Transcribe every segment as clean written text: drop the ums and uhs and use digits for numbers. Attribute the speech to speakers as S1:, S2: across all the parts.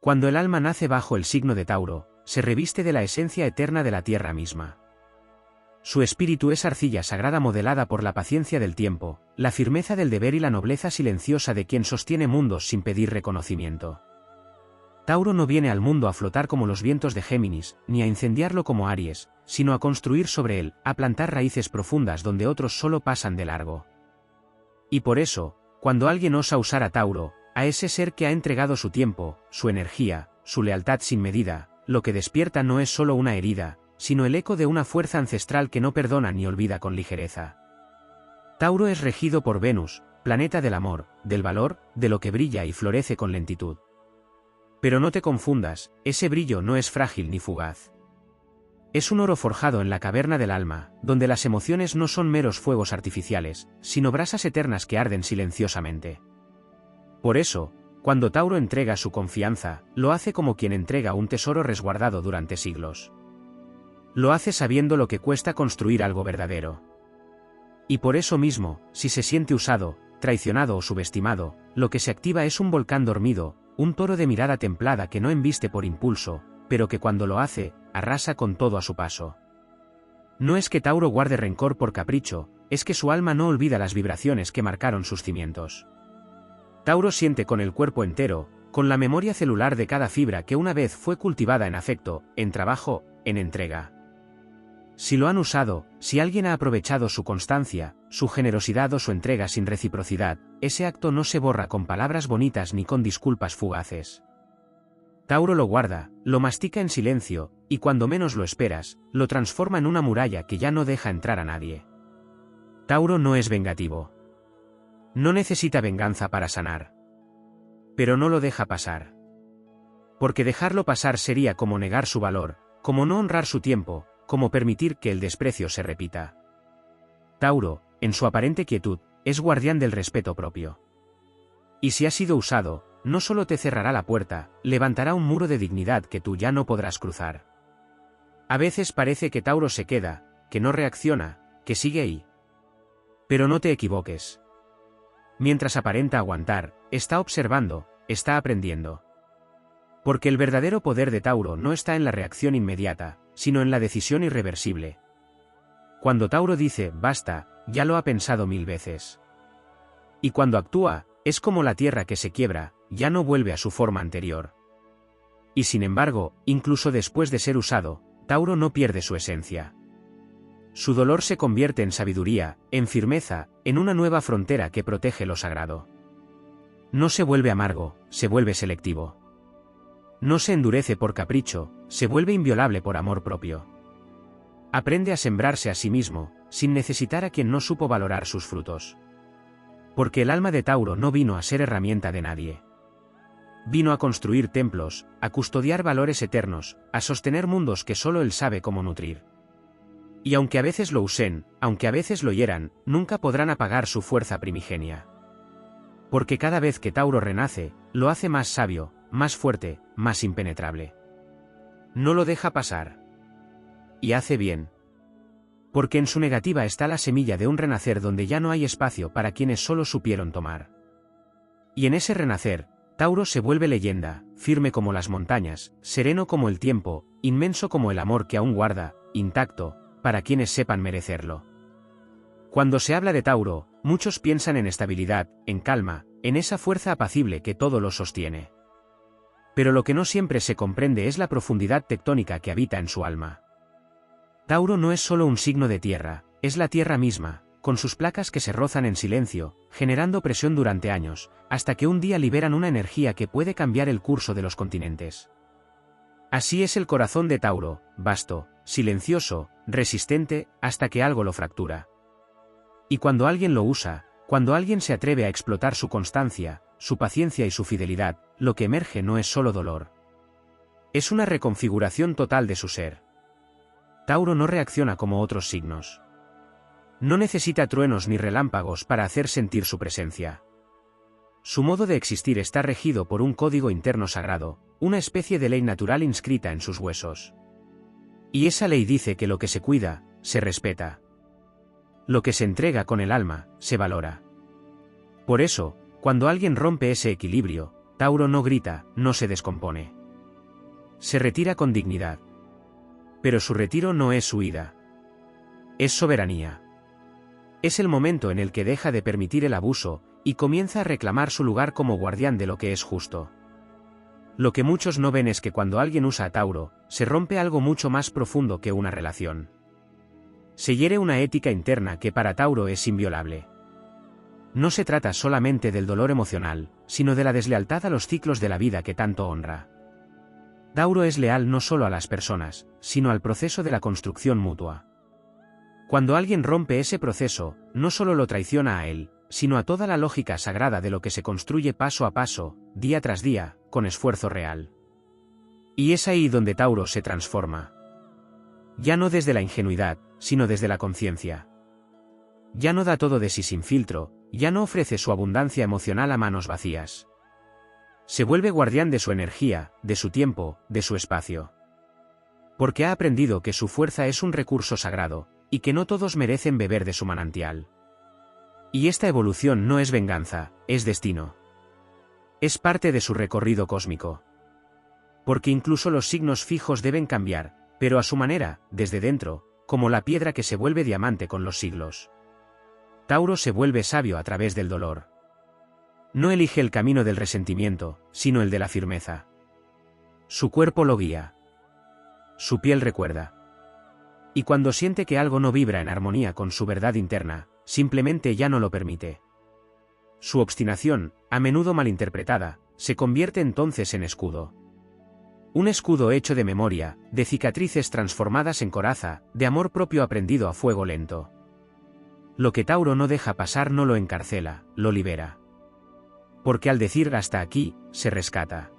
S1: Cuando el alma nace bajo el signo de Tauro, se reviste de la esencia eterna de la tierra misma. Su espíritu es arcilla sagrada modelada por la paciencia del tiempo, la firmeza del deber y la nobleza silenciosa de quien sostiene mundos sin pedir reconocimiento. Tauro no viene al mundo a flotar como los vientos de Géminis, ni a incendiarlo como Aries, sino a construir sobre él, a plantar raíces profundas donde otros solo pasan de largo. Y por eso, cuando alguien osa usar a Tauro, a ese ser que ha entregado su tiempo, su energía, su lealtad sin medida, lo que despierta no es solo una herida, sino el eco de una fuerza ancestral que no perdona ni olvida con ligereza. Tauro es regido por Venus, planeta del amor, del valor, de lo que brilla y florece con lentitud. Pero no te confundas, ese brillo no es frágil ni fugaz. Es un oro forjado en la caverna del alma, donde las emociones no son meros fuegos artificiales, sino brasas eternas que arden silenciosamente. Por eso, cuando Tauro entrega su confianza, lo hace como quien entrega un tesoro resguardado durante siglos. Lo hace sabiendo lo que cuesta construir algo verdadero. Y por eso mismo, si se siente usado, traicionado o subestimado, lo que se activa es un volcán dormido, un toro de mirada templada que no embiste por impulso, pero que cuando lo hace, arrasa con todo a su paso. No es que Tauro guarde rencor por capricho, es que su alma no olvida las vibraciones que marcaron sus cimientos. Tauro siente con el cuerpo entero, con la memoria celular de cada fibra que una vez fue cultivada en afecto, en trabajo, en entrega. Si lo han usado, si alguien ha aprovechado su constancia, su generosidad o su entrega sin reciprocidad, ese acto no se borra con palabras bonitas ni con disculpas fugaces. Tauro lo guarda, lo mastica en silencio, y cuando menos lo esperas, lo transforma en una muralla que ya no deja entrar a nadie. Tauro no es vengativo. No necesita venganza para sanar. Pero no lo deja pasar. Porque dejarlo pasar sería como negar su valor, como no honrar su tiempo, como permitir que el desprecio se repita. Tauro, en su aparente quietud, es guardián del respeto propio. Y si ha sido usado, no solo te cerrará la puerta, levantará un muro de dignidad que tú ya no podrás cruzar. A veces parece que Tauro se queda, que no reacciona, que sigue ahí. Pero no te equivoques. Mientras aparenta aguantar, está observando, está aprendiendo. Porque el verdadero poder de Tauro no está en la reacción inmediata, sino en la decisión irreversible. Cuando Tauro dice, basta, ya lo ha pensado 1000 veces. Y cuando actúa, es como la tierra que se quiebra, ya no vuelve a su forma anterior. Y sin embargo, incluso después de ser usado, Tauro no pierde su esencia. Su dolor se convierte en sabiduría, en firmeza, en una nueva frontera que protege lo sagrado. No se vuelve amargo, se vuelve selectivo. No se endurece por capricho, se vuelve inviolable por amor propio. Aprende a sembrarse a sí mismo, sin necesitar a quien no supo valorar sus frutos. Porque el alma de Tauro no vino a ser herramienta de nadie. Vino a construir templos, a custodiar valores eternos, a sostener mundos que solo él sabe cómo nutrir. Y aunque a veces lo usen, aunque a veces lo hieran, nunca podrán apagar su fuerza primigenia. Porque cada vez que Tauro renace, lo hace más sabio, más fuerte, más impenetrable. No lo deja pasar. Y hace bien. Porque en su negativa está la semilla de un renacer donde ya no hay espacio para quienes solo supieron tomar. Y en ese renacer, Tauro se vuelve leyenda, firme como las montañas, sereno como el tiempo, inmenso como el amor que aún guarda, intacto, para quienes sepan merecerlo. Cuando se habla de Tauro, muchos piensan en estabilidad, en calma, en esa fuerza apacible que todo lo sostiene. Pero lo que no siempre se comprende es la profundidad tectónica que habita en su alma. Tauro no es solo un signo de tierra, es la tierra misma, con sus placas que se rozan en silencio, generando presión durante años, hasta que un día liberan una energía que puede cambiar el curso de los continentes. Así es el corazón de Tauro, vasto, silencioso, resistente, hasta que algo lo fractura. Y cuando alguien lo usa, cuando alguien se atreve a explotar su constancia, su paciencia y su fidelidad, lo que emerge no es solo dolor. Es una reconfiguración total de su ser. Tauro no reacciona como otros signos. No necesita truenos ni relámpagos para hacer sentir su presencia. Su modo de existir está regido por un código interno sagrado, una especie de ley natural inscrita en sus huesos. Y esa ley dice que lo que se cuida, se respeta. Lo que se entrega con el alma, se valora. Por eso, cuando alguien rompe ese equilibrio, Tauro no grita, no se descompone. Se retira con dignidad. Pero su retiro no es huida. Es soberanía. Es el momento en el que deja de permitir el abuso, y comienza a reclamar su lugar como guardián de lo que es justo. Lo que muchos no ven es que cuando alguien usa a Tauro, se rompe algo mucho más profundo que una relación. Se hiere una ética interna que para Tauro es inviolable. No se trata solamente del dolor emocional, sino de la deslealtad a los ciclos de la vida que tanto honra. Tauro es leal no solo a las personas, sino al proceso de la construcción mutua. Cuando alguien rompe ese proceso, no solo lo traiciona a él, sino a toda la lógica sagrada de lo que se construye paso a paso, día tras día, con esfuerzo real. Y es ahí donde Tauro se transforma. Ya no desde la ingenuidad, sino desde la conciencia. Ya no da todo de sí sin filtro, ya no ofrece su abundancia emocional a manos vacías. Se vuelve guardián de su energía, de su tiempo, de su espacio. Porque ha aprendido que su fuerza es un recurso sagrado, y que no todos merecen beber de su manantial. Y esta evolución no es venganza, es destino. Es parte de su recorrido cósmico. Porque incluso los signos fijos deben cambiar, pero a su manera, desde dentro, como la piedra que se vuelve diamante con los siglos. Tauro se vuelve sabio a través del dolor. No elige el camino del resentimiento, sino el de la firmeza. Su cuerpo lo guía. Su piel recuerda. Y cuando siente que algo no vibra en armonía con su verdad interna, simplemente ya no lo permite. Su obstinación, a menudo malinterpretada, se convierte entonces en escudo. Un escudo hecho de memoria, de cicatrices transformadas en coraza, de amor propio aprendido a fuego lento. Lo que Tauro no deja pasar no lo encarcela, lo libera. Porque al decir hasta aquí, se rescata.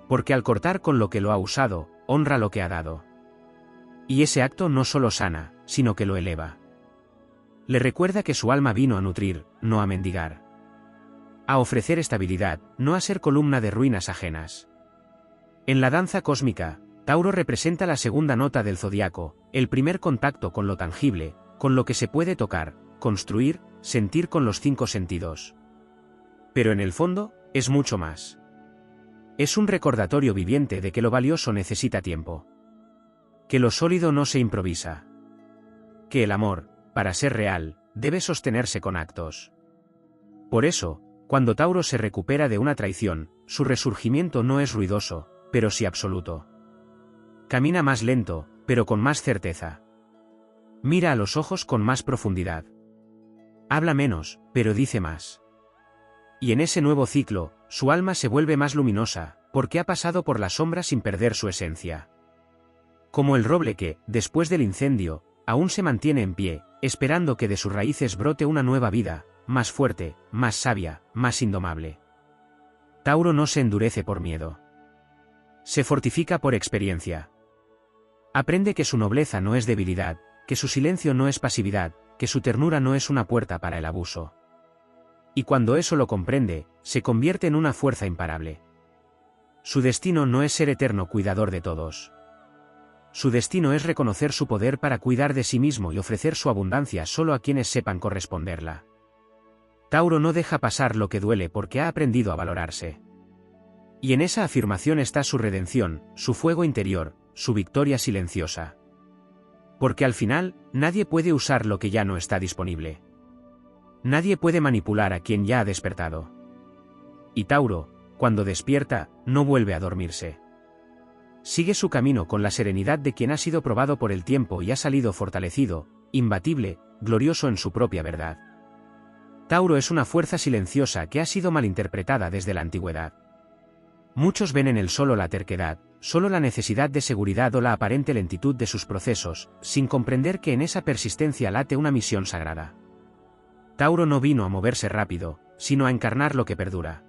S1: Porque al cortar con lo que lo ha usado, honra lo que ha dado. Y ese acto no solo sana, sino que lo eleva. Le recuerda que su alma vino a nutrir, no a mendigar. A ofrecer estabilidad, no a ser columna de ruinas ajenas. En la danza cósmica, Tauro representa la segunda nota del zodiaco, el primer contacto con lo tangible, con lo que se puede tocar, construir, sentir con los 5 sentidos. Pero en el fondo, es mucho más. Es un recordatorio viviente de que lo valioso necesita tiempo. Que lo sólido no se improvisa. Que el amor, para ser real, debe sostenerse con actos. Por eso, cuando Tauro se recupera de una traición, su resurgimiento no es ruidoso, pero sí absoluto. Camina más lento, pero con más certeza. Mira a los ojos con más profundidad. Habla menos, pero dice más. Y en ese nuevo ciclo, su alma se vuelve más luminosa, porque ha pasado por la sombra sin perder su esencia. Como el roble que, después del incendio, aún se mantiene en pie, esperando que de sus raíces brote una nueva vida, más fuerte, más sabia, más indomable. Tauro no se endurece por miedo. Se fortifica por experiencia. Aprende que su nobleza no es debilidad, que su silencio no es pasividad, que su ternura no es una puerta para el abuso. Y cuando eso lo comprende, se convierte en una fuerza imparable. Su destino no es ser eterno cuidador de todos. Su destino es reconocer su poder para cuidar de sí mismo y ofrecer su abundancia solo a quienes sepan corresponderla. Tauro no deja pasar lo que duele porque ha aprendido a valorarse. Y en esa afirmación está su redención, su fuego interior, su victoria silenciosa. Porque al final, nadie puede usar lo que ya no está disponible. Nadie puede manipular a quien ya ha despertado. Y Tauro, cuando despierta, no vuelve a dormirse. Sigue su camino con la serenidad de quien ha sido probado por el tiempo y ha salido fortalecido, imbatible, glorioso en su propia verdad. Tauro es una fuerza silenciosa que ha sido malinterpretada desde la antigüedad. Muchos ven en él solo la terquedad, solo la necesidad de seguridad o la aparente lentitud de sus procesos, sin comprender que en esa persistencia late una misión sagrada. Tauro no vino a moverse rápido, sino a encarnar lo que perdura.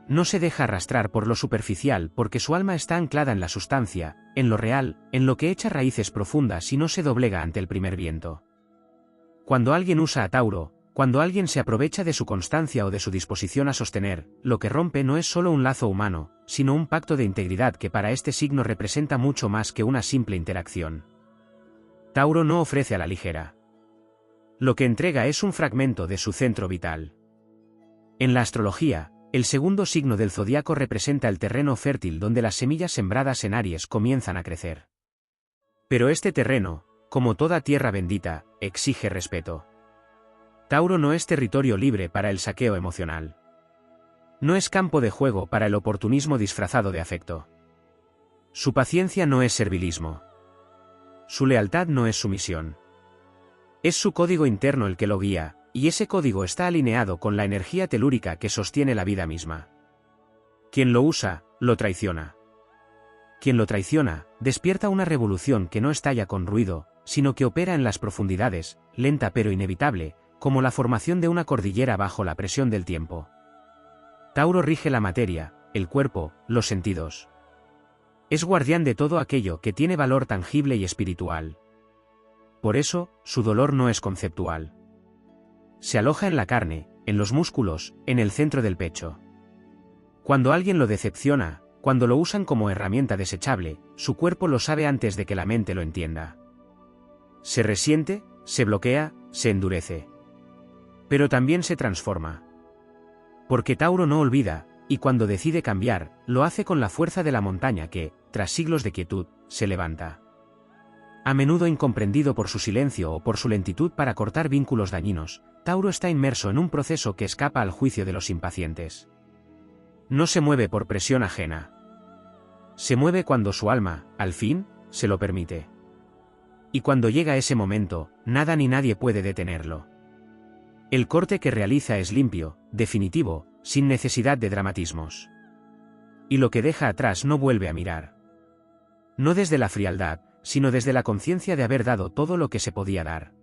S1: No se deja arrastrar por lo superficial porque su alma está anclada en la sustancia, en lo real, en lo que echa raíces profundas y no se doblega ante el primer viento. Cuando alguien usa a Tauro, cuando alguien se aprovecha de su constancia o de su disposición a sostener, lo que rompe no es solo un lazo humano, sino un pacto de integridad que para este signo representa mucho más que una simple interacción. Tauro no ofrece a la ligera. Lo que entrega es un fragmento de su centro vital. En la astrología, El segundo signo del zodiaco representa el terreno fértil donde las semillas sembradas en Aries comienzan a crecer. Pero este terreno, como toda tierra bendita, exige respeto. Tauro no es territorio libre para el saqueo emocional. No es campo de juego para el oportunismo disfrazado de afecto. Su paciencia no es servilismo. Su lealtad no es sumisión. Es su código interno el que lo guía, y ese código está alineado con la energía telúrica que sostiene la vida misma. Quien lo usa, lo traiciona. Quien lo traiciona, despierta una revolución que no estalla con ruido, sino que opera en las profundidades, lenta pero inevitable, como la formación de una cordillera bajo la presión del tiempo. Tauro rige la materia, el cuerpo, los sentidos. Es guardián de todo aquello que tiene valor tangible y espiritual. Por eso, su dolor no es conceptual. Se aloja en la carne, en los músculos, en el centro del pecho. Cuando alguien lo decepciona, cuando lo usan como herramienta desechable, su cuerpo lo sabe antes de que la mente lo entienda. Se resiente, se bloquea, se endurece. Pero también se transforma. Porque Tauro no olvida, y cuando decide cambiar, lo hace con la fuerza de la montaña que, tras siglos de quietud, se levanta. A menudo incomprendido por su silencio o por su lentitud para cortar vínculos dañinos, Tauro está inmerso en un proceso que escapa al juicio de los impacientes. No se mueve por presión ajena. Se mueve cuando su alma, al fin, se lo permite. Y cuando llega ese momento, nada ni nadie puede detenerlo. El corte que realiza es limpio, definitivo, sin necesidad de dramatismos. Y lo que deja atrás no vuelve a mirar. No desde la frialdad, sino desde la conciencia de haber dado todo lo que se podía dar.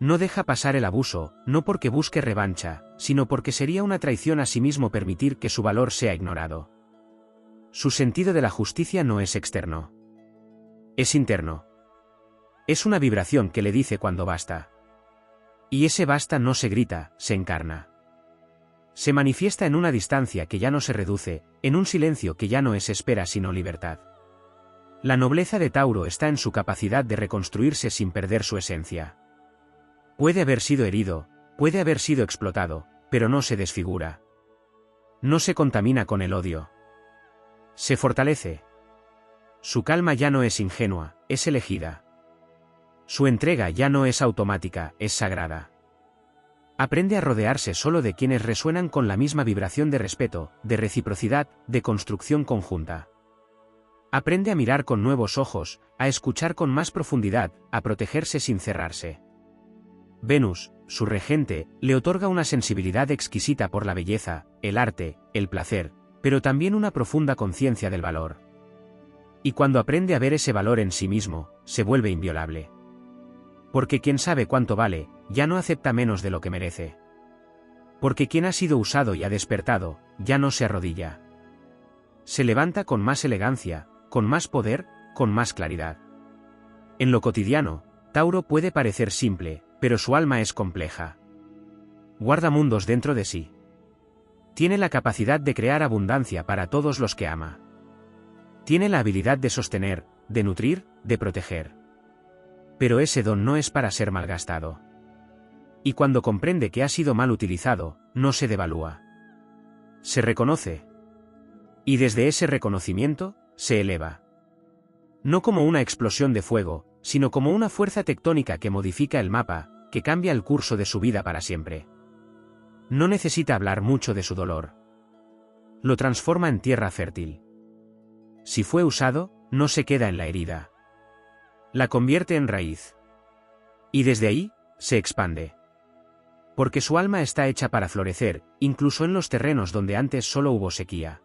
S1: No deja pasar el abuso, no porque busque revancha, sino porque sería una traición a sí mismo permitir que su valor sea ignorado. Su sentido de la justicia no es externo. Es interno. Es una vibración que le dice cuando basta. Y ese basta no se grita, se encarna. Se manifiesta en una distancia que ya no se reduce, en un silencio que ya no es espera sino libertad. La nobleza de Tauro está en su capacidad de reconstruirse sin perder su esencia. Puede haber sido herido, puede haber sido explotado, pero no se desfigura. No se contamina con el odio. Se fortalece. Su calma ya no es ingenua, es elegida. Su entrega ya no es automática, es sagrada. Aprende a rodearse solo de quienes resuenan con la misma vibración de respeto, de reciprocidad, de construcción conjunta. Aprende a mirar con nuevos ojos, a escuchar con más profundidad, a protegerse sin cerrarse. Venus, su regente, le otorga una sensibilidad exquisita por la belleza, el arte, el placer, pero también una profunda conciencia del valor. Y cuando aprende a ver ese valor en sí mismo, se vuelve inviolable. Porque quien sabe cuánto vale, ya no acepta menos de lo que merece. Porque quien ha sido usado y ha despertado, ya no se arrodilla. Se levanta con más elegancia, con más poder, con más claridad. En lo cotidiano, Tauro puede parecer simple, pero su alma es compleja. Guarda mundos dentro de sí. Tiene la capacidad de crear abundancia para todos los que ama. Tiene la habilidad de sostener, de nutrir, de proteger. Pero ese don no es para ser malgastado. Y cuando comprende que ha sido mal utilizado, no se devalúa. Se reconoce. Y desde ese reconocimiento, se eleva. No como una explosión de fuego, sino como una fuerza tectónica que modifica el mapa, que cambia el curso de su vida para siempre. No necesita hablar mucho de su dolor. Lo transforma en tierra fértil. Si fue usado, no se queda en la herida. La convierte en raíz. Y desde ahí, se expande. Porque su alma está hecha para florecer, incluso en los terrenos donde antes solo hubo sequía.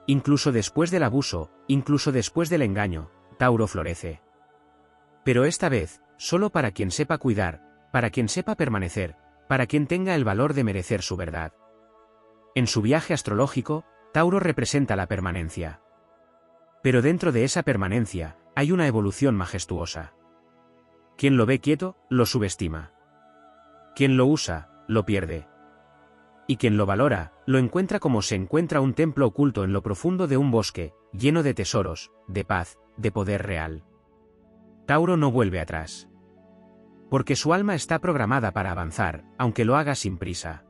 S1: Incluso después del abuso, incluso después del engaño, Tauro florece. Pero esta vez, solo para quien sepa cuidar, para quien sepa permanecer, para quien tenga el valor de merecer su verdad. En su viaje astrológico, Tauro representa la permanencia. Pero dentro de esa permanencia, hay una evolución majestuosa. Quien lo ve quieto, lo subestima. Quien lo usa, lo pierde. Y quien lo valora, lo encuentra como se encuentra un templo oculto en lo profundo de un bosque, lleno de tesoros, de paz, de poder real. Tauro no vuelve atrás. Porque su alma está programada para avanzar, aunque lo haga sin prisa.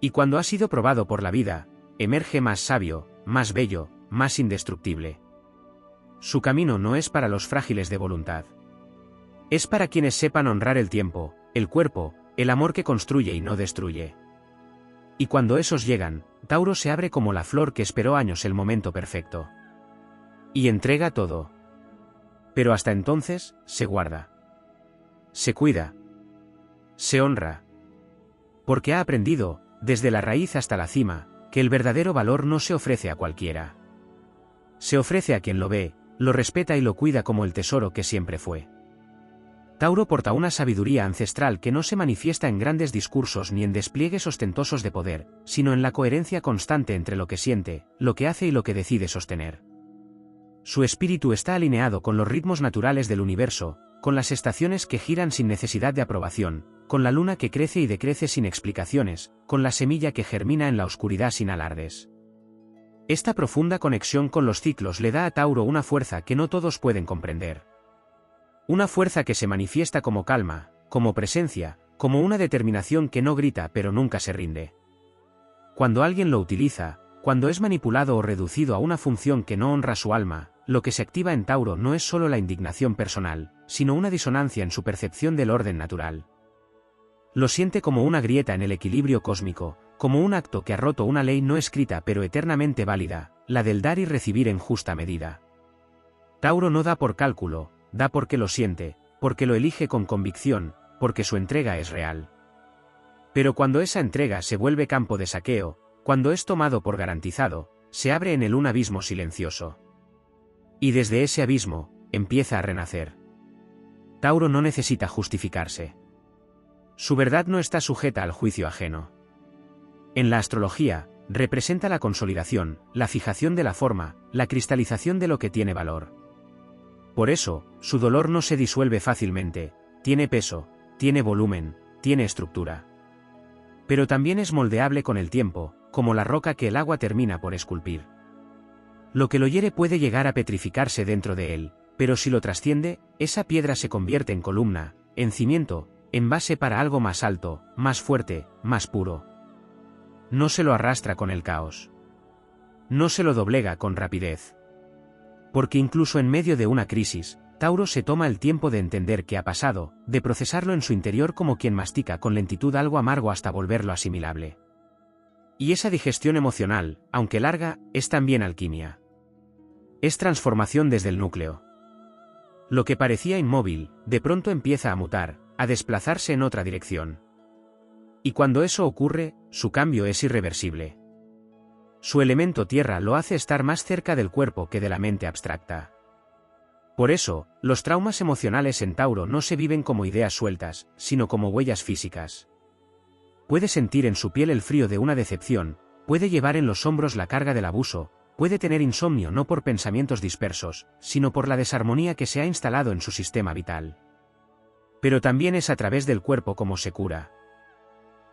S1: Y cuando ha sido probado por la vida, emerge más sabio, más bello, más indestructible. Su camino no es para los frágiles de voluntad. Es para quienes sepan honrar el tiempo, el cuerpo, el amor que construye y no destruye. Y cuando esos llegan, Tauro se abre como la flor que esperó años el momento perfecto. Y entrega todo. Pero hasta entonces, se guarda. Se cuida. Se honra. Porque ha aprendido, desde la raíz hasta la cima, que el verdadero valor no se ofrece a cualquiera. Se ofrece a quien lo ve, lo respeta y lo cuida como el tesoro que siempre fue. Tauro porta una sabiduría ancestral que no se manifiesta en grandes discursos ni en despliegues ostentosos de poder, sino en la coherencia constante entre lo que siente, lo que hace y lo que decide sostener. Su espíritu está alineado con los ritmos naturales del universo, con las estaciones que giran sin necesidad de aprobación, con la luna que crece y decrece sin explicaciones, con la semilla que germina en la oscuridad sin alardes. Esta profunda conexión con los ciclos le da a Tauro una fuerza que no todos pueden comprender. Una fuerza que se manifiesta como calma, como presencia, como una determinación que no grita pero nunca se rinde. Cuando alguien lo utiliza, cuando es manipulado o reducido a una función que no honra su alma, lo que se activa en Tauro no es solo la indignación personal, sino una disonancia en su percepción del orden natural. Lo siente como una grieta en el equilibrio cósmico, como un acto que ha roto una ley no escrita pero eternamente válida, la del dar y recibir en justa medida. Tauro no da por cálculo, da porque lo siente, porque lo elige con convicción, porque su entrega es real. Pero cuando esa entrega se vuelve campo de saqueo, cuando es tomado por garantizado, se abre en él un abismo silencioso. Y desde ese abismo, empieza a renacer. Tauro no necesita justificarse. Su verdad no está sujeta al juicio ajeno. En la astrología, representa la consolidación, la fijación de la forma, la cristalización de lo que tiene valor. Por eso, su dolor no se disuelve fácilmente, tiene peso, tiene volumen, tiene estructura. Pero también es moldeable con el tiempo, como la roca que el agua termina por esculpir. Lo que lo hiere puede llegar a petrificarse dentro de él, pero si lo trasciende, esa piedra se convierte en columna, en cimiento, en base para algo más alto, más fuerte, más puro. No se lo arrastra con el caos. No se lo doblega con rapidez. Porque incluso en medio de una crisis, Tauro se toma el tiempo de entender qué ha pasado, de procesarlo en su interior como quien mastica con lentitud algo amargo hasta volverlo asimilable. Y esa digestión emocional, aunque larga, es también alquimia. Es transformación desde el núcleo. Lo que parecía inmóvil, de pronto empieza a mutar, a desplazarse en otra dirección. Y cuando eso ocurre, su cambio es irreversible. Su elemento tierra lo hace estar más cerca del cuerpo que de la mente abstracta. Por eso, los traumas emocionales en Tauro no se viven como ideas sueltas, sino como huellas físicas. Puede sentir en su piel el frío de una decepción, puede llevar en los hombros la carga del abuso, puede tener insomnio no por pensamientos dispersos, sino por la desarmonía que se ha instalado en su sistema vital. Pero también es a través del cuerpo como se cura.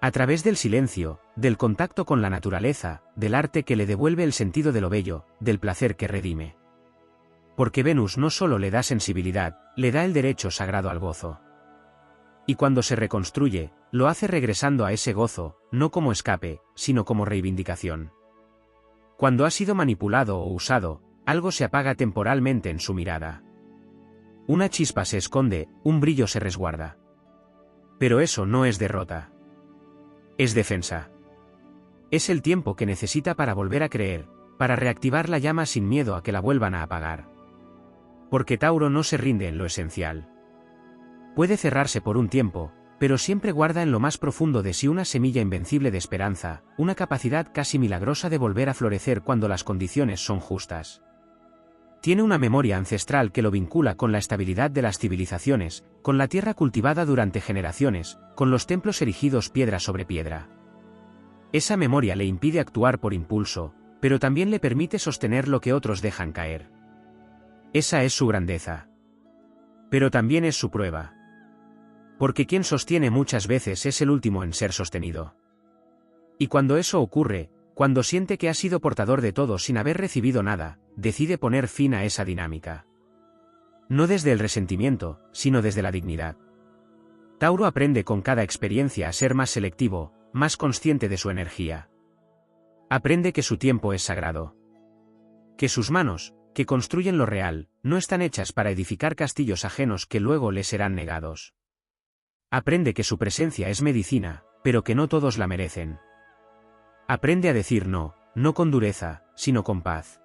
S1: A través del silencio, del contacto con la naturaleza, del arte que le devuelve el sentido de lo bello, del placer que redime. Porque Venus no solo le da sensibilidad, le da el derecho sagrado al gozo. Y cuando se reconstruye, lo hace regresando a ese gozo, no como escape, sino como reivindicación. Cuando ha sido manipulado o usado, algo se apaga temporalmente en su mirada. Una chispa se esconde, un brillo se resguarda. Pero eso no es derrota. Es defensa. Es el tiempo que necesita para volver a creer, para reactivar la llama sin miedo a que la vuelvan a apagar. Porque Tauro no se rinde en lo esencial. Puede cerrarse por un tiempo, pero siempre guarda en lo más profundo de sí una semilla invencible de esperanza, una capacidad casi milagrosa de volver a florecer cuando las condiciones son justas. Tiene una memoria ancestral que lo vincula con la estabilidad de las civilizaciones, con la tierra cultivada durante generaciones, con los templos erigidos piedra sobre piedra. Esa memoria le impide actuar por impulso, pero también le permite sostener lo que otros dejan caer. Esa es su grandeza. Pero también es su prueba. Porque quien sostiene muchas veces es el último en ser sostenido. Y cuando eso ocurre, cuando siente que ha sido portador de todo sin haber recibido nada, decide poner fin a esa dinámica. No desde el resentimiento, sino desde la dignidad. Tauro aprende con cada experiencia a ser más selectivo, más consciente de su energía. Aprende que su tiempo es sagrado. Que sus manos, que construyen lo real, no están hechas para edificar castillos ajenos que luego les serán negados. Aprende que su presencia es medicina, pero que no todos la merecen. Aprende a decir no, no con dureza, sino con paz.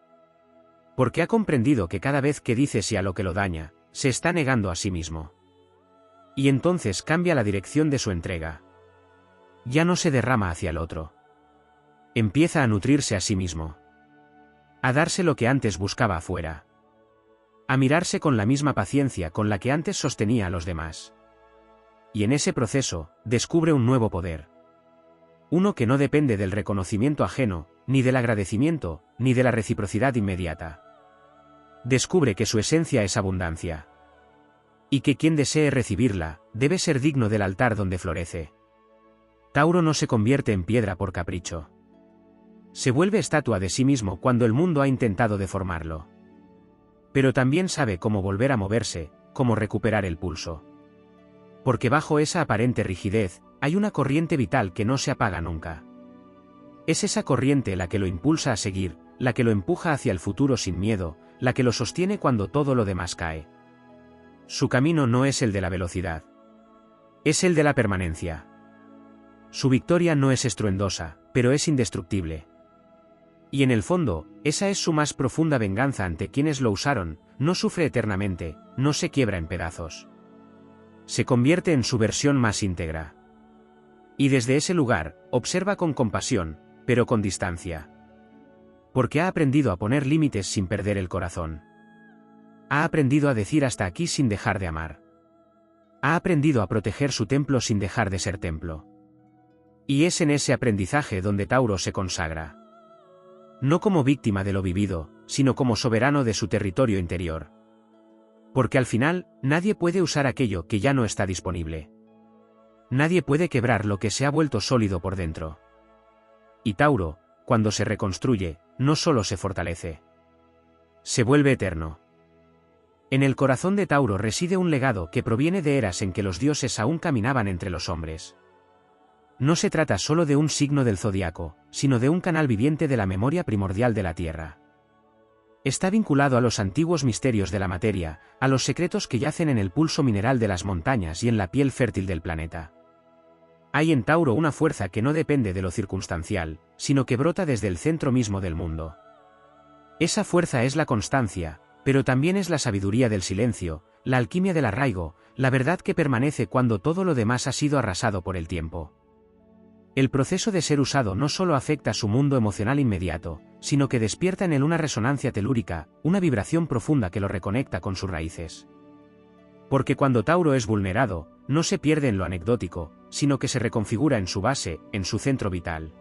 S1: Porque ha comprendido que cada vez que dice sí a lo que lo daña, se está negando a sí mismo. Y entonces cambia la dirección de su entrega. Ya no se derrama hacia el otro. Empieza a nutrirse a sí mismo. A darse lo que antes buscaba afuera. A mirarse con la misma paciencia con la que antes sostenía a los demás. Y en ese proceso, descubre un nuevo poder. Uno que no depende del reconocimiento ajeno, ni del agradecimiento, ni de la reciprocidad inmediata. Descubre que su esencia es abundancia. Y que quien desee recibirla, debe ser digno del altar donde florece. Tauro no se convierte en piedra por capricho. Se vuelve estatua de sí mismo cuando el mundo ha intentado deformarlo. Pero también sabe cómo volver a moverse, cómo recuperar el pulso. Porque bajo esa aparente rigidez, hay una corriente vital que no se apaga nunca. Es esa corriente la que lo impulsa a seguir, la que lo empuja hacia el futuro sin miedo, la que lo sostiene cuando todo lo demás cae. Su camino no es el de la velocidad. Es el de la permanencia. Su victoria no es estruendosa, pero es indestructible. Y en el fondo, esa es su más profunda venganza ante quienes lo usaron, no sufre eternamente, no se quiebra en pedazos. Se convierte en su versión más íntegra. Y desde ese lugar, observa con compasión, pero con distancia. Porque ha aprendido a poner límites sin perder el corazón. Ha aprendido a decir hasta aquí sin dejar de amar. Ha aprendido a proteger su templo sin dejar de ser templo. Y es en ese aprendizaje donde Tauro se consagra. No como víctima de lo vivido, sino como soberano de su territorio interior. Porque al final, nadie puede usar aquello que ya no está disponible. Nadie puede quebrar lo que se ha vuelto sólido por dentro. Y Tauro, cuando se reconstruye, no solo se fortalece. Se vuelve eterno. En el corazón de Tauro reside un legado que proviene de eras en que los dioses aún caminaban entre los hombres. No se trata solo de un signo del zodiaco, sino de un canal viviente de la memoria primordial de la Tierra. Está vinculado a los antiguos misterios de la materia, a los secretos que yacen en el pulso mineral de las montañas y en la piel fértil del planeta. Hay en Tauro una fuerza que no depende de lo circunstancial, sino que brota desde el centro mismo del mundo. Esa fuerza es la constancia, pero también es la sabiduría del silencio, la alquimia del arraigo, la verdad que permanece cuando todo lo demás ha sido arrasado por el tiempo. El proceso de ser usado no solo afecta su mundo emocional inmediato, sino que despierta en él una resonancia telúrica, una vibración profunda que lo reconecta con sus raíces. Porque cuando Tauro es vulnerado, no se pierde en lo anecdótico, sino que se reconfigura en su base, en su centro vital.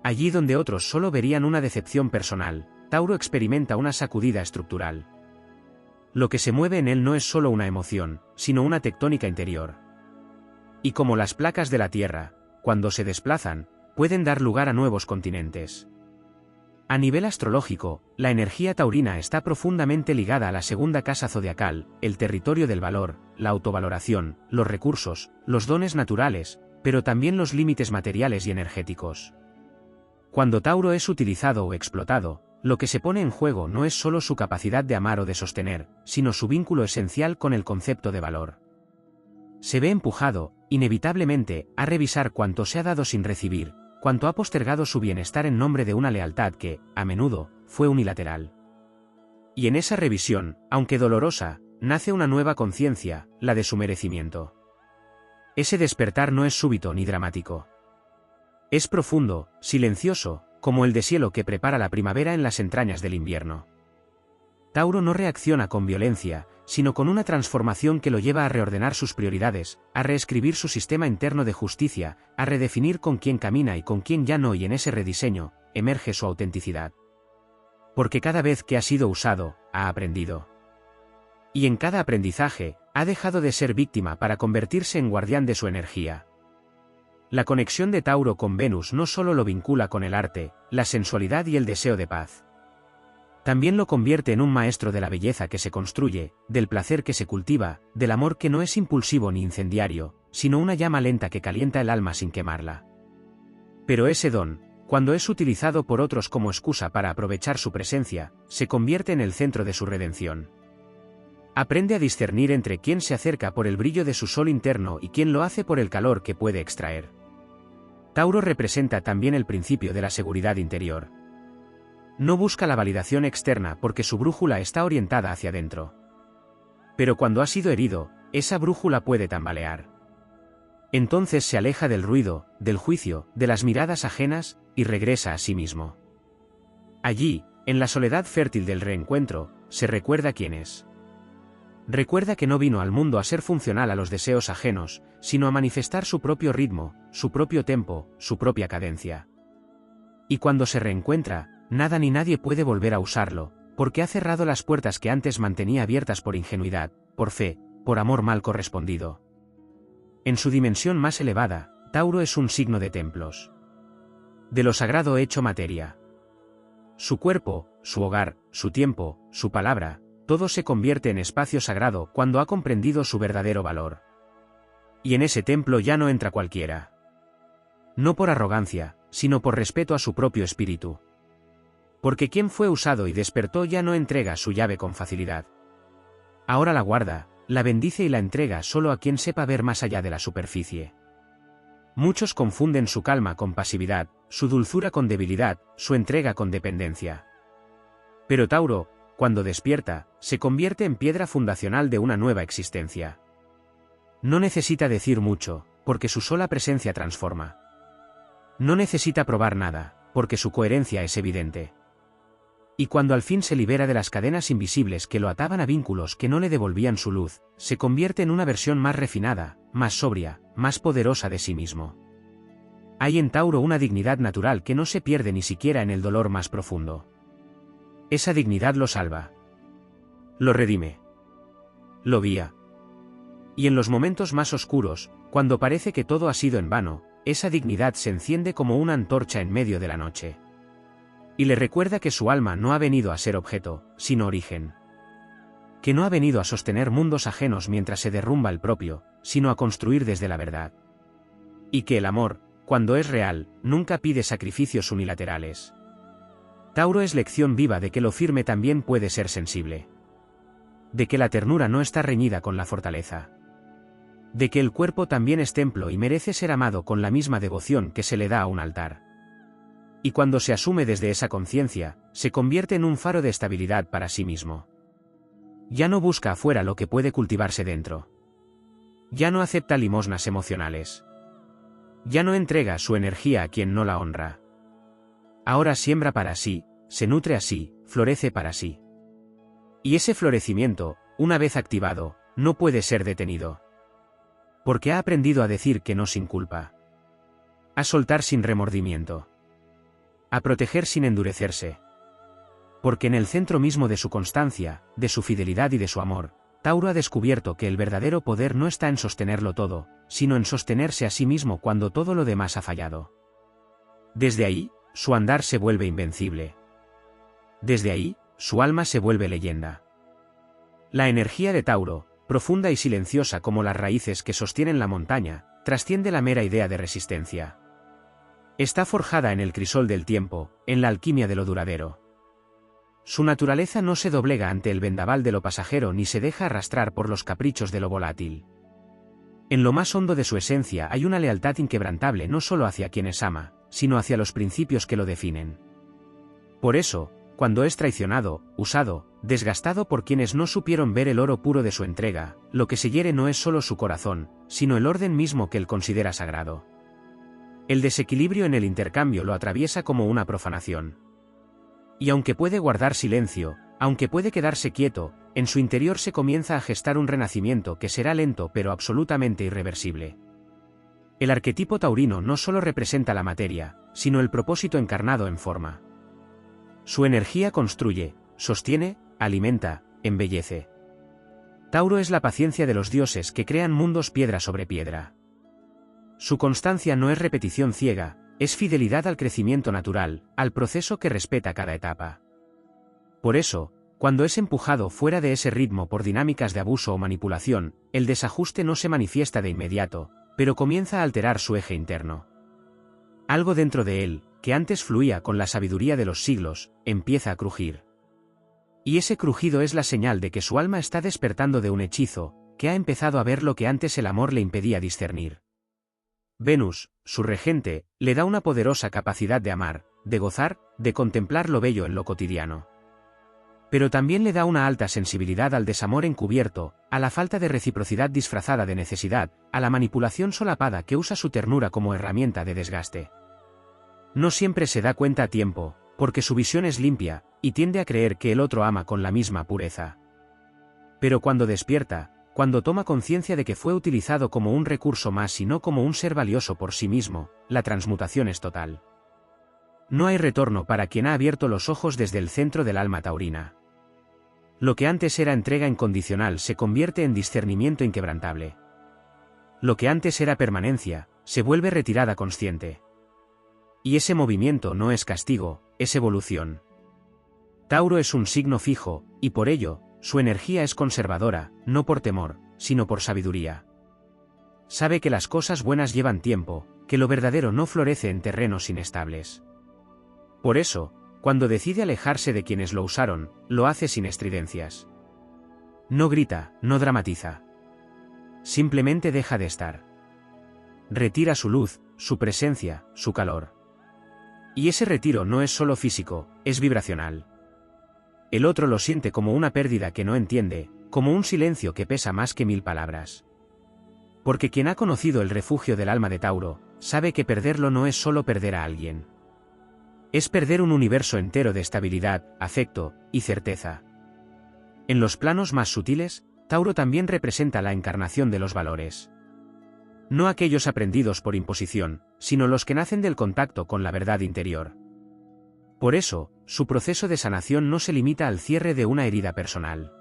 S1: Allí donde otros solo verían una decepción personal, Tauro experimenta una sacudida estructural. Lo que se mueve en él no es solo una emoción, sino una tectónica interior. Y como las placas de la Tierra, cuando se desplazan, pueden dar lugar a nuevos continentes. A nivel astrológico, la energía taurina está profundamente ligada a la segunda casa zodiacal, el territorio del valor, la autovaloración, los recursos, los dones naturales, pero también los límites materiales y energéticos. Cuando Tauro es utilizado o explotado, lo que se pone en juego no es solo su capacidad de amar o de sostener, sino su vínculo esencial con el concepto de valor. Se ve empujado, inevitablemente, a revisar cuánto se ha dado sin recibir, cuánto ha postergado su bienestar en nombre de una lealtad que, a menudo, fue unilateral. Y en esa revisión, aunque dolorosa, nace una nueva conciencia, la de su merecimiento. Ese despertar no es súbito ni dramático. Es profundo, silencioso, como el deshielo que prepara la primavera en las entrañas del invierno. Tauro no reacciona con violencia, sino con una transformación que lo lleva a reordenar sus prioridades, a reescribir su sistema interno de justicia, a redefinir con quién camina y con quién ya no, y en ese rediseño, emerge su autenticidad. Porque cada vez que ha sido usado, ha aprendido. Y en cada aprendizaje, ha dejado de ser víctima para convertirse en guardián de su energía. La conexión de Tauro con Venus no solo lo vincula con el arte, la sensualidad y el deseo de paz. También lo convierte en un maestro de la belleza que se construye, del placer que se cultiva, del amor que no es impulsivo ni incendiario, sino una llama lenta que calienta el alma sin quemarla. Pero ese don, cuando es utilizado por otros como excusa para aprovechar su presencia, se convierte en el centro de su redención. Aprende a discernir entre quién se acerca por el brillo de su sol interno y quién lo hace por el calor que puede extraer. Tauro representa también el principio de la seguridad interior. No busca la validación externa porque su brújula está orientada hacia adentro. Pero cuando ha sido herido, esa brújula puede tambalear. Entonces se aleja del ruido, del juicio, de las miradas ajenas, y regresa a sí mismo. Allí, en la soledad fértil del reencuentro, se recuerda quién es. Recuerda que no vino al mundo a ser funcional a los deseos ajenos, sino a manifestar su propio ritmo, su propio tempo, su propia cadencia. Y cuando se reencuentra, nada ni nadie puede volver a usarlo, porque ha cerrado las puertas que antes mantenía abiertas por ingenuidad, por fe, por amor mal correspondido. En su dimensión más elevada, Tauro es un signo de templos. De lo sagrado hecho materia. Su cuerpo, su hogar, su tiempo, su palabra, todo se convierte en espacio sagrado cuando ha comprendido su verdadero valor. Y en ese templo ya no entra cualquiera. No por arrogancia, sino por respeto a su propio espíritu. Porque quien fue usado y despertó ya no entrega su llave con facilidad. Ahora la guarda, la bendice y la entrega solo a quien sepa ver más allá de la superficie. Muchos confunden su calma con pasividad, su dulzura con debilidad, su entrega con dependencia. Pero Tauro, cuando despierta, se convierte en piedra fundacional de una nueva existencia. No necesita decir mucho, porque su sola presencia transforma. No necesita probar nada, porque su coherencia es evidente. Y cuando al fin se libera de las cadenas invisibles que lo ataban a vínculos que no le devolvían su luz, se convierte en una versión más refinada, más sobria, más poderosa de sí mismo. Hay en Tauro una dignidad natural que no se pierde ni siquiera en el dolor más profundo. Esa dignidad lo salva. Lo redime. Lo guía. Y en los momentos más oscuros, cuando parece que todo ha sido en vano, esa dignidad se enciende como una antorcha en medio de la noche. Y le recuerda que su alma no ha venido a ser objeto, sino origen. Que no ha venido a sostener mundos ajenos mientras se derrumba el propio, sino a construir desde la verdad. Y que el amor, cuando es real, nunca pide sacrificios unilaterales. Tauro es lección viva de que lo firme también puede ser sensible. De que la ternura no está reñida con la fortaleza. De que el cuerpo también es templo y merece ser amado con la misma devoción que se le da a un altar. Y cuando se asume desde esa conciencia, se convierte en un faro de estabilidad para sí mismo. Ya no busca afuera lo que puede cultivarse dentro. Ya no acepta limosnas emocionales. Ya no entrega su energía a quien no la honra. Ahora siembra para sí, se nutre así, florece para sí. Y ese florecimiento, una vez activado, no puede ser detenido. Porque ha aprendido a decir que no sin culpa. A soltar sin remordimiento. A proteger sin endurecerse. Porque en el centro mismo de su constancia, de su fidelidad y de su amor, Tauro ha descubierto que el verdadero poder no está en sostenerlo todo, sino en sostenerse a sí mismo cuando todo lo demás ha fallado. Desde ahí, su andar se vuelve invencible. Desde ahí, su alma se vuelve leyenda. La energía de Tauro, profunda y silenciosa como las raíces que sostienen la montaña, trasciende la mera idea de resistencia. Está forjada en el crisol del tiempo, en la alquimia de lo duradero. Su naturaleza no se doblega ante el vendaval de lo pasajero ni se deja arrastrar por los caprichos de lo volátil. En lo más hondo de su esencia hay una lealtad inquebrantable no solo hacia quienes ama, sino hacia los principios que lo definen. Por eso, cuando es traicionado, usado, desgastado por quienes no supieron ver el oro puro de su entrega, lo que se hiere no es solo su corazón, sino el orden mismo que él considera sagrado. El desequilibrio en el intercambio lo atraviesa como una profanación. Y aunque puede guardar silencio, aunque puede quedarse quieto, en su interior se comienza a gestar un renacimiento que será lento pero absolutamente irreversible. El arquetipo taurino no solo representa la materia, sino el propósito encarnado en forma. Su energía construye, sostiene, alimenta, embellece. Tauro es la paciencia de los dioses que crean mundos piedra sobre piedra. Su constancia no es repetición ciega, es fidelidad al crecimiento natural, al proceso que respeta cada etapa. Por eso, cuando es empujado fuera de ese ritmo por dinámicas de abuso o manipulación, el desajuste no se manifiesta de inmediato, pero comienza a alterar su eje interno. Algo dentro de él, que antes fluía con la sabiduría de los siglos, empieza a crujir. Y ese crujido es la señal de que su alma está despertando de un hechizo, que ha empezado a ver lo que antes el amor le impedía discernir. Venus, su regente, le da una poderosa capacidad de amar, de gozar, de contemplar lo bello en lo cotidiano. Pero también le da una alta sensibilidad al desamor encubierto, a la falta de reciprocidad disfrazada de necesidad, a la manipulación solapada que usa su ternura como herramienta de desgaste. No siempre se da cuenta a tiempo, porque su visión es limpia, y tiende a creer que el otro ama con la misma pureza. Pero cuando despierta, cuando toma conciencia de que fue utilizado como un recurso más y no como un ser valioso por sí mismo, la transmutación es total. No hay retorno para quien ha abierto los ojos desde el centro del alma taurina. Lo que antes era entrega incondicional se convierte en discernimiento inquebrantable. Lo que antes era permanencia, se vuelve retirada consciente. Y ese movimiento no es castigo, es evolución. Tauro es un signo fijo, y por ello, su energía es conservadora, no por temor, sino por sabiduría. Sabe que las cosas buenas llevan tiempo, que lo verdadero no florece en terrenos inestables. Por eso, cuando decide alejarse de quienes lo usaron, lo hace sin estridencias. No grita, no dramatiza. Simplemente deja de estar. Retira su luz, su presencia, su calor. Y ese retiro no es solo físico, es vibracional. El otro lo siente como una pérdida que no entiende, como un silencio que pesa más que 1000 palabras. Porque quien ha conocido el refugio del alma de Tauro, sabe que perderlo no es solo perder a alguien. Es perder un universo entero de estabilidad, afecto y certeza. En los planos más sutiles, Tauro también representa la encarnación de los valores. No aquellos aprendidos por imposición, sino los que nacen del contacto con la verdad interior. Por eso, su proceso de sanación no se limita al cierre de una herida personal.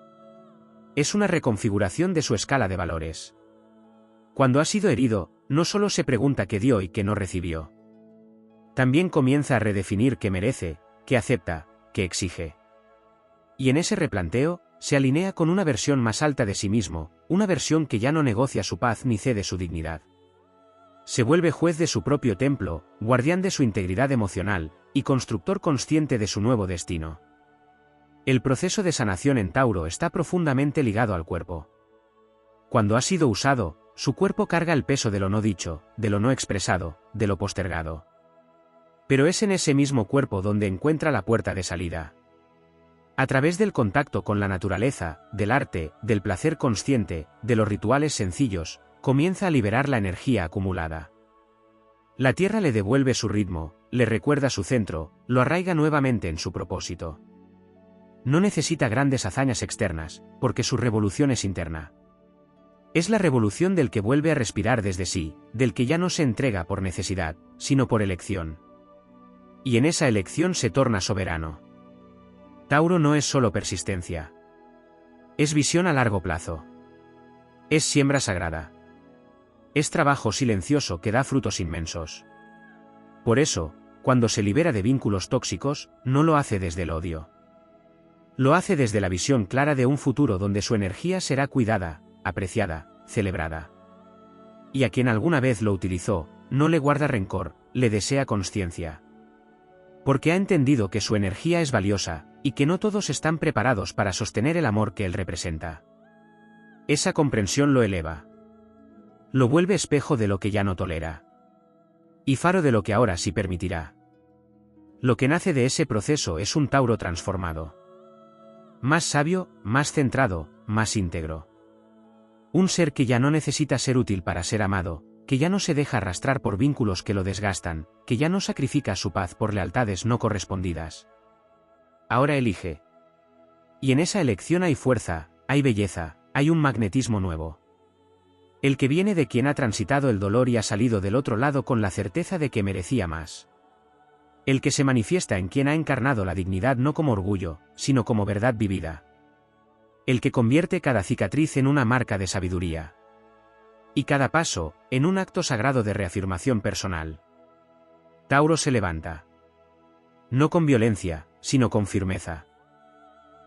S1: Es una reconfiguración de su escala de valores. Cuando ha sido herido, no solo se pregunta qué dio y qué no recibió. También comienza a redefinir qué merece, qué acepta, qué exige. Y en ese replanteo, se alinea con una versión más alta de sí mismo, una versión que ya no negocia su paz ni cede su dignidad. Se vuelve juez de su propio templo, guardián de su integridad emocional, y constructor consciente de su nuevo destino. El proceso de sanación en Tauro está profundamente ligado al cuerpo. Cuando ha sido usado, su cuerpo carga el peso de lo no dicho, de lo no expresado, de lo postergado. Pero es en ese mismo cuerpo donde encuentra la puerta de salida. A través del contacto con la naturaleza, del arte, del placer consciente, de los rituales sencillos, comienza a liberar la energía acumulada. La tierra le devuelve su ritmo, le recuerda su centro, lo arraiga nuevamente en su propósito. No necesita grandes hazañas externas, porque su revolución es interna. Es la revolución del que vuelve a respirar desde sí, del que ya no se entrega por necesidad, sino por elección. Y en esa elección se torna soberano. Tauro no es solo persistencia. Es visión a largo plazo. Es siembra sagrada. Es trabajo silencioso que da frutos inmensos. Por eso, cuando se libera de vínculos tóxicos, no lo hace desde el odio. Lo hace desde la visión clara de un futuro donde su energía será cuidada, apreciada, celebrada. Y a quien alguna vez lo utilizó, no le guarda rencor, le desea consciencia. Porque ha entendido que su energía es valiosa, y que no todos están preparados para sostener el amor que él representa. Esa comprensión lo eleva. Lo vuelve espejo de lo que ya no tolera. Y faro de lo que ahora sí permitirá. Lo que nace de ese proceso es un Tauro transformado. Más sabio, más centrado, más íntegro. Un ser que ya no necesita ser útil para ser amado, que ya no se deja arrastrar por vínculos que lo desgastan, que ya no sacrifica su paz por lealtades no correspondidas. Ahora elige. Y en esa elección hay fuerza, hay belleza, hay un magnetismo nuevo. El que viene de quien ha transitado el dolor y ha salido del otro lado con la certeza de que merecía más. El que se manifiesta en quien ha encarnado la dignidad no como orgullo, sino como verdad vivida. El que convierte cada cicatriz en una marca de sabiduría. Y cada paso, en un acto sagrado de reafirmación personal. Tauro se levanta. No con violencia, sino con firmeza.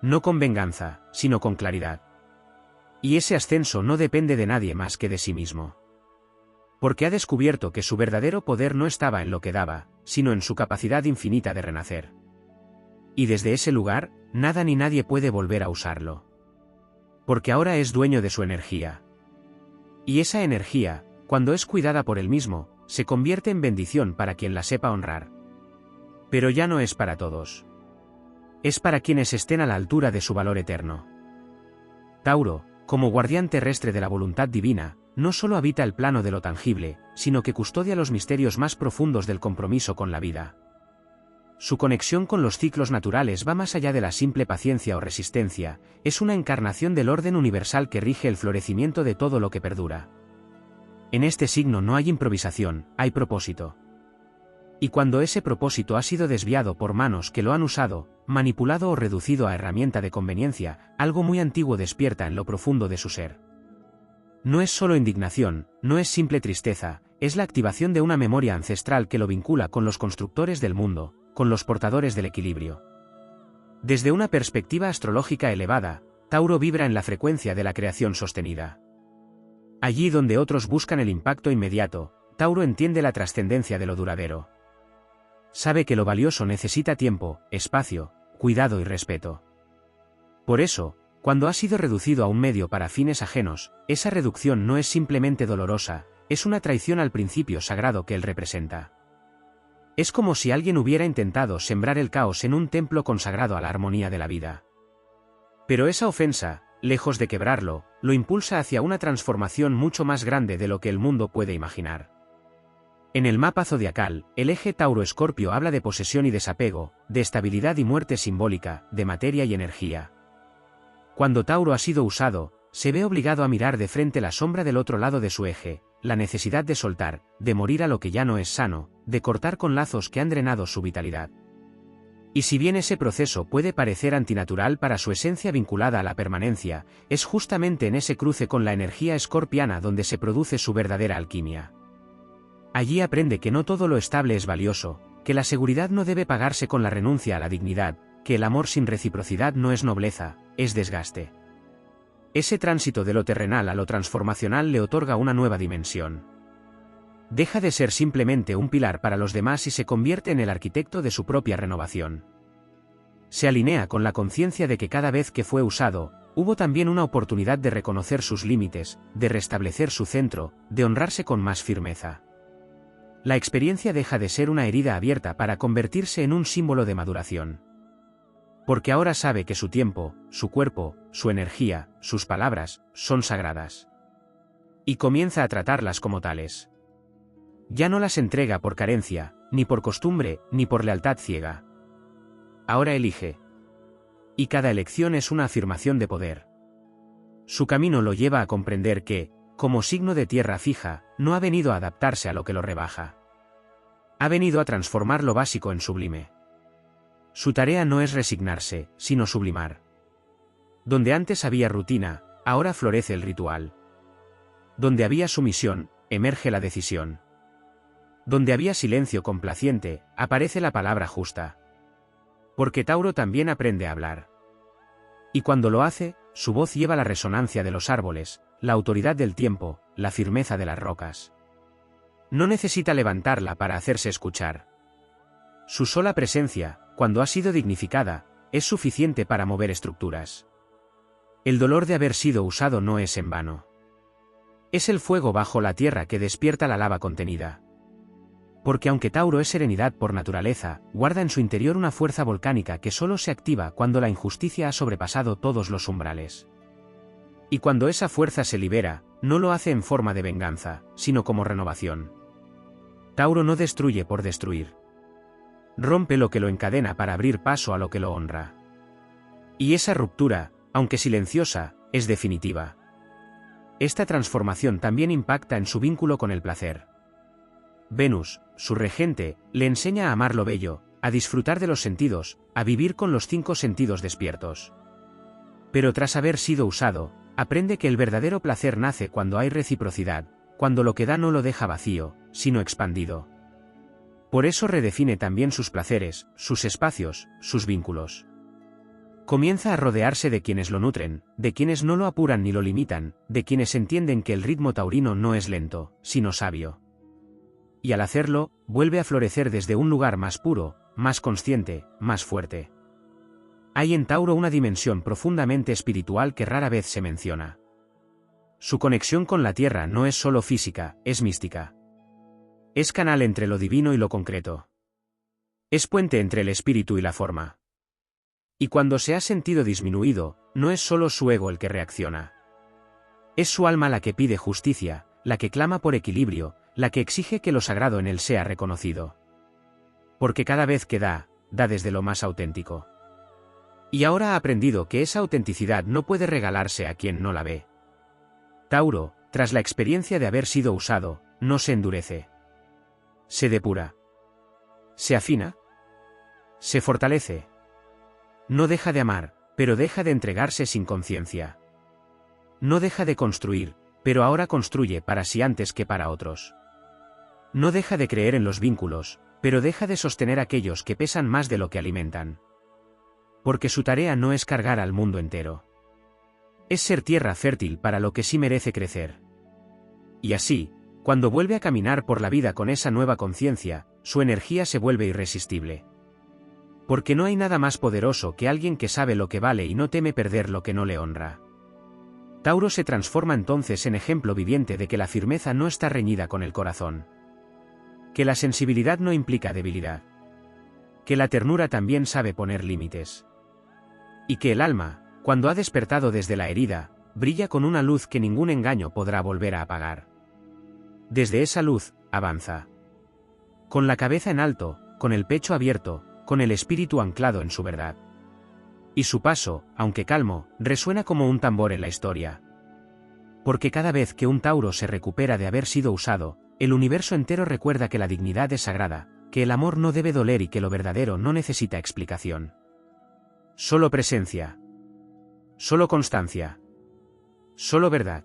S1: No con venganza, sino con claridad. Y ese ascenso no depende de nadie más que de sí mismo. Porque ha descubierto que su verdadero poder no estaba en lo que daba, sino en su capacidad infinita de renacer. Y desde ese lugar, nada ni nadie puede volver a usarlo. Porque ahora es dueño de su energía. Y esa energía, cuando es cuidada por él mismo, se convierte en bendición para quien la sepa honrar. Pero ya no es para todos. Es para quienes estén a la altura de su valor eterno. Tauro, como guardián terrestre de la voluntad divina, no solo habita el plano de lo tangible, sino que custodia los misterios más profundos del compromiso con la vida. Su conexión con los ciclos naturales va más allá de la simple paciencia o resistencia, es una encarnación del orden universal que rige el florecimiento de todo lo que perdura. En este signo no hay improvisación, hay propósito. Y cuando ese propósito ha sido desviado por manos que lo han usado, manipulado o reducido a herramienta de conveniencia, algo muy antiguo despierta en lo profundo de su ser. No es solo indignación, no es simple tristeza, es la activación de una memoria ancestral que lo vincula con los constructores del mundo, con los portadores del equilibrio. Desde una perspectiva astrológica elevada, Tauro vibra en la frecuencia de la creación sostenida. Allí donde otros buscan el impacto inmediato, Tauro entiende la trascendencia de lo duradero. Sabe que lo valioso necesita tiempo, espacio, cuidado y respeto. Por eso, cuando ha sido reducido a un medio para fines ajenos, esa reducción no es simplemente dolorosa, es una traición al principio sagrado que él representa. Es como si alguien hubiera intentado sembrar el caos en un templo consagrado a la armonía de la vida. Pero esa ofensa, lejos de quebrarlo, lo impulsa hacia una transformación mucho más grande de lo que el mundo puede imaginar. En el mapa zodiacal, el eje Tauro-Escorpio habla de posesión y desapego, de estabilidad y muerte simbólica, de materia y energía. Cuando Tauro ha sido usado, se ve obligado a mirar de frente la sombra del otro lado de su eje, la necesidad de soltar, de morir a lo que ya no es sano, de cortar con lazos que han drenado su vitalidad. Y si bien ese proceso puede parecer antinatural para su esencia vinculada a la permanencia, es justamente en ese cruce con la energía escorpiana donde se produce su verdadera alquimia. Allí aprende que no todo lo estable es valioso, que la seguridad no debe pagarse con la renuncia a la dignidad, que el amor sin reciprocidad no es nobleza, es desgaste. Ese tránsito de lo terrenal a lo transformacional le otorga una nueva dimensión. Deja de ser simplemente un pilar para los demás y se convierte en el arquitecto de su propia renovación. Se alinea con la conciencia de que cada vez que fue usado, hubo también una oportunidad de reconocer sus límites, de restablecer su centro, de honrarse con más firmeza. La experiencia deja de ser una herida abierta para convertirse en un símbolo de maduración. Porque ahora sabe que su tiempo, su cuerpo, su energía, sus palabras, son sagradas. Y comienza a tratarlas como tales. Ya no las entrega por carencia, ni por costumbre, ni por lealtad ciega. Ahora elige. Y cada elección es una afirmación de poder. Su camino lo lleva a comprender que, como signo de tierra fija, no ha venido a adaptarse a lo que lo rebaja. Ha venido a transformar lo básico en sublime. Su tarea no es resignarse, sino sublimar. Donde antes había rutina, ahora florece el ritual. Donde había sumisión, emerge la decisión. Donde había silencio complaciente, aparece la palabra justa. Porque Tauro también aprende a hablar. Y cuando lo hace, su voz lleva la resonancia de los árboles, la autoridad del tiempo, la firmeza de las rocas. No necesita levantarla para hacerse escuchar. Su sola presencia, cuando ha sido dignificada, es suficiente para mover estructuras. El dolor de haber sido usado no es en vano. Es el fuego bajo la tierra que despierta la lava contenida. Porque aunque Tauro es serenidad por naturaleza, guarda en su interior una fuerza volcánica que solo se activa cuando la injusticia ha sobrepasado todos los umbrales. Y cuando esa fuerza se libera, no lo hace en forma de venganza, sino como renovación. Tauro no destruye por destruir. Rompe lo que lo encadena para abrir paso a lo que lo honra. Y esa ruptura, aunque silenciosa, es definitiva. Esta transformación también impacta en su vínculo con el placer. Venus, su regente, le enseña a amar lo bello, a disfrutar de los sentidos, a vivir con los 5 sentidos despiertos. Pero tras haber sido usado, aprende que el verdadero placer nace cuando hay reciprocidad, cuando lo que da no lo deja vacío, sino expandido. Por eso redefine también sus placeres, sus espacios, sus vínculos. Comienza a rodearse de quienes lo nutren, de quienes no lo apuran ni lo limitan, de quienes entienden que el ritmo taurino no es lento, sino sabio. Y al hacerlo, vuelve a florecer desde un lugar más puro, más consciente, más fuerte. Hay en Tauro una dimensión profundamente espiritual que rara vez se menciona. Su conexión con la tierra no es solo física, es mística. Es canal entre lo divino y lo concreto. Es puente entre el espíritu y la forma. Y cuando se ha sentido disminuido, no es solo su ego el que reacciona. Es su alma la que pide justicia, la que clama por equilibrio, la que exige que lo sagrado en él sea reconocido. Porque cada vez que da desde lo más auténtico. Y ahora ha aprendido que esa autenticidad no puede regalarse a quien no la ve. Tauro, tras la experiencia de haber sido usado, no se endurece. Se depura. Se afina. Se fortalece. No deja de amar, pero deja de entregarse sin conciencia. No deja de construir, pero ahora construye para sí antes que para otros. No deja de creer en los vínculos, pero deja de sostener aquellos que pesan más de lo que alimentan. Porque su tarea no es cargar al mundo entero. Es ser tierra fértil para lo que sí merece crecer. Y así, cuando vuelve a caminar por la vida con esa nueva conciencia, su energía se vuelve irresistible. Porque no hay nada más poderoso que alguien que sabe lo que vale y no teme perder lo que no le honra. Tauro se transforma entonces en ejemplo viviente de que la firmeza no está reñida con el corazón. Que la sensibilidad no implica debilidad. Que la ternura también sabe poner límites. Y que el alma, cuando ha despertado desde la herida, brilla con una luz que ningún engaño podrá volver a apagar. Desde esa luz, avanza. Con la cabeza en alto, con el pecho abierto, con el espíritu anclado en su verdad. Y su paso, aunque calmo, resuena como un tambor en la historia. Porque cada vez que un Tauro se recupera de haber sido usado, el universo entero recuerda que la dignidad es sagrada, que el amor no debe doler y que lo verdadero no necesita explicación. Solo presencia. Solo constancia. Solo verdad.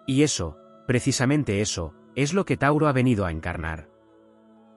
S1: Y eso, precisamente eso, es lo que Tauro ha venido a encarnar.